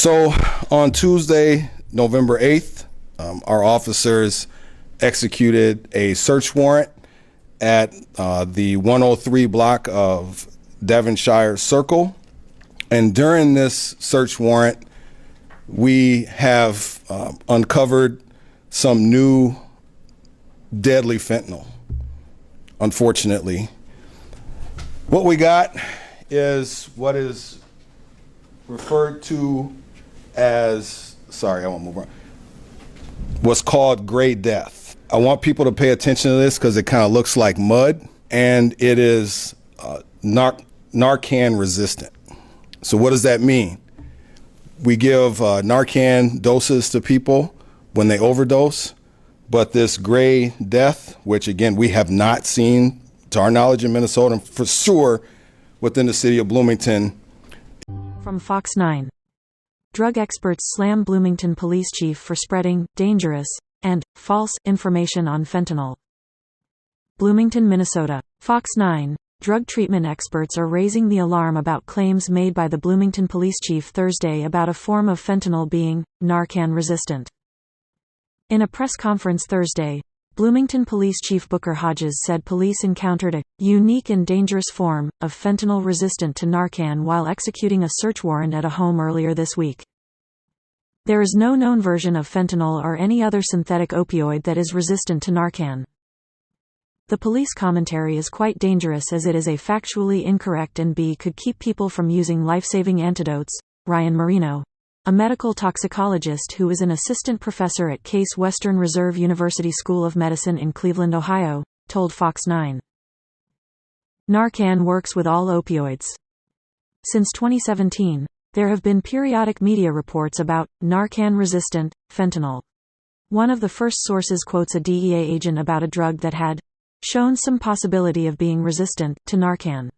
So on Tuesday, November 8th, our officers executed a search warrant at the 103 block of Devonshire Circle. And during this search warrant, we have uncovered some new deadly fentanyl, unfortunately. What we got is what is referred to as, what's called gray death. I want people to pay attention to this because it kind of looks like mud, and it is Narcan resistant. So what does that mean? We give Narcan doses to people when they overdose, but this gray death, which again we have not seen to our knowledge in Minnesota, and for sure within the city of Bloomington. From Fox 9. Drug experts slam Bloomington Police chief for spreading dangerous and false information on fentanyl. Bloomington, Minnesota. Fox 9. Drug treatment experts are raising the alarm about claims made by the Bloomington Police chief Thursday about a form of fentanyl being Narcan resistant. In a press conference Thursday, Bloomington Police Chief Booker Hodges said police encountered a unique and dangerous form of fentanyl resistant to Narcan while executing a search warrant at a home earlier this week. There is no known version of fentanyl or any other synthetic opioid that is resistant to Narcan. The police commentary is quite dangerous as it is A, factually incorrect, and B, could keep people from using life-saving antidotes, Ryan Marino, a medical toxicologist who is an assistant professor at Case Western Reserve University School of Medicine in Cleveland, Ohio, told Fox 9. Narcan works with all opioids. Since 2017, there have been periodic media reports about Narcan-resistant fentanyl. One of the first sources quotes a DEA agent about a drug that had shown some possibility of being resistant to Narcan.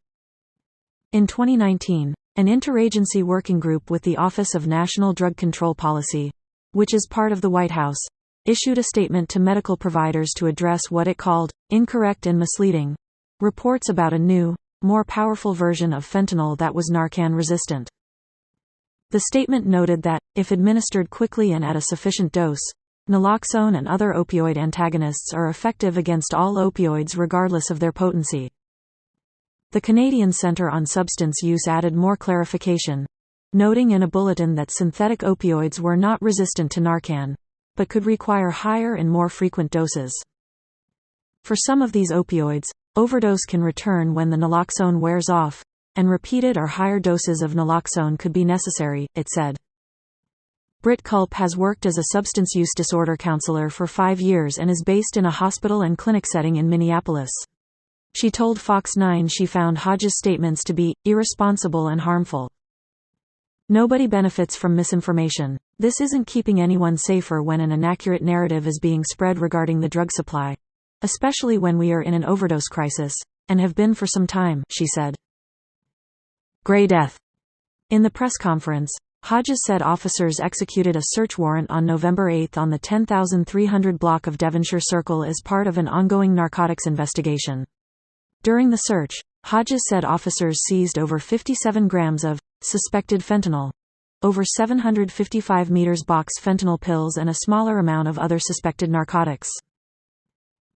In 2019, an interagency working group with the Office of National Drug Control Policy, which is part of the White House, issued a statement to medical providers to address what it called incorrect and misleading reports about a new, more powerful version of fentanyl that was Narcan resistant. The statement noted that, if administered quickly and at a sufficient dose, naloxone and other opioid antagonists are effective against all opioids regardless of their potency. The Canadian Centre on Substance Use added more clarification, noting in a bulletin that synthetic opioids were not resistant to Narcan, but could require higher and more frequent doses. For some of these opioids, overdose can return when the naloxone wears off, and repeated or higher doses of naloxone could be necessary, it said. Britt Culp has worked as a substance use disorder counselor for 5 years and is based in a hospital and clinic setting in Minneapolis. She told Fox 9 she found Hodges' statements to be irresponsible and harmful. Nobody benefits from misinformation. This isn't keeping anyone safer when an inaccurate narrative is being spread regarding the drug supply, especially when we are in an overdose crisis, and have been for some time, she said. Gray death. In the press conference, Hodges said officers executed a search warrant on November 8 on the 10,300 block of Devonshire Circle as part of an ongoing narcotics investigation. During the search, Hodges said officers seized over 57 grams of suspected fentanyl, over 755 meters box fentanyl pills, and a smaller amount of other suspected narcotics.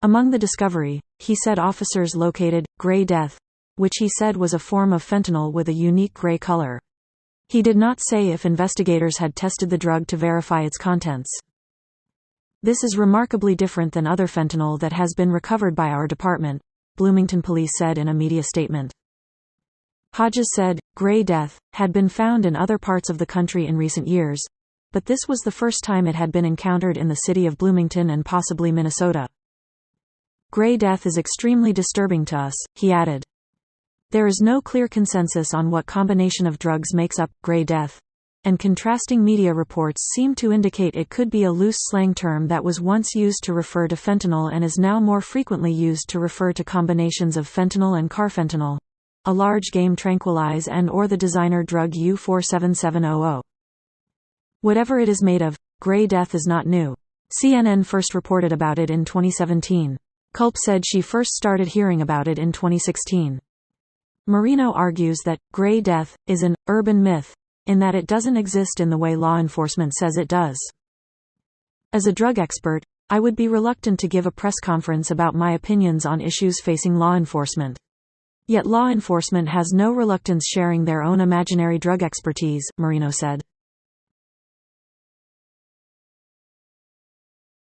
Among the discovery, he said officers located gray death, which he said was a form of fentanyl with a unique gray color. He did not say if investigators had tested the drug to verify its contents. This is remarkably different than other fentanyl that has been recovered by our department, Bloomington Police said in a media statement. Hodges said, gray death had been found in other parts of the country in recent years, but this was the first time it had been encountered in the city of Bloomington and possibly Minnesota. Gray death is extremely disturbing to us, he added. There is no clear consensus on what combination of drugs makes up gray death, and contrasting media reports seem to indicate it could be a loose slang term that was once used to refer to fentanyl and is now more frequently used to refer to combinations of fentanyl and carfentanil, a large game tranquilize, and or the designer drug U47700. Whatever it is made of, gray death is not new. CNN first reported about it in 2017. Culp said she first started hearing about it in 2016. Marino argues that gray death is an urban myth in that it doesn't exist in the way law enforcement says it does. As a drug expert, I would be reluctant to give a press conference about my opinions on issues facing law enforcement. Yet law enforcement has no reluctance sharing their own imaginary drug expertise, Marino said.